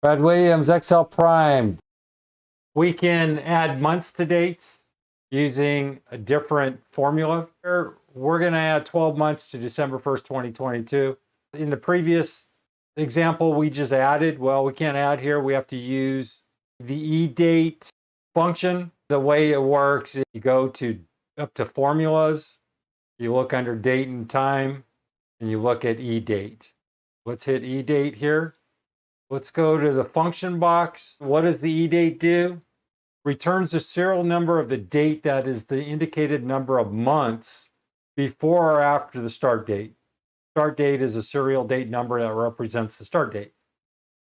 Brad Williams, Excel Prime. We can add months to dates using a different formula. We're going to add 12 months to December 1st, 2022. In the previous example we just added, well, we can't add here. We have to use the EDATE function. The way it works is you go to up to formulas, you look under date and time, and you look at EDATE. Let's hit EDATE here. Let's go to the function box. What does the EDATE do? Returns the serial number of the date that is the indicated number of months before or after the start date. Start date is a serial date number that represents the start date.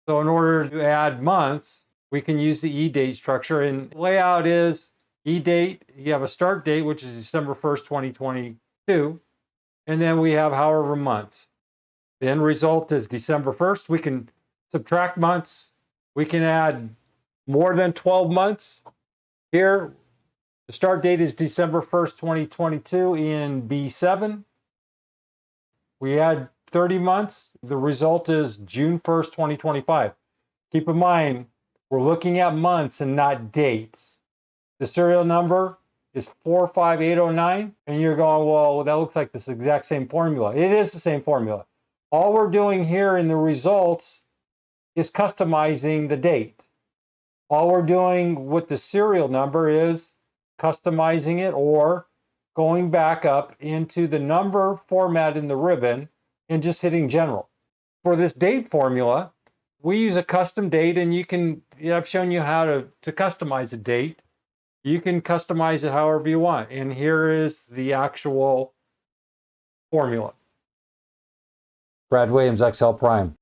So in order to add months, we can use the EDATE structure, and the layout is EDATE, you have a start date, which is December 1st, 2022, and then we have however months. The end result is December 1st. We can subtract months. We can add more than 12 months. Here, the start date is December 1st, 2022 in B7. We add 30 months. The result is June 1st, 2025. Keep in mind, we're looking at months and not dates. The serial number is 45809, and you're going, well, that looks like this exact same formula. It is the same formula. All we're doing here in the results is customizing the date. All we're doing with the serial number is customizing it or going back up into the number format in the ribbon and just hitting general. For this date formula, we use a custom date, and I've shown you how to customize a date. You can customize it however you want. And here is the actual formula. Brad Williams, Excel Prime.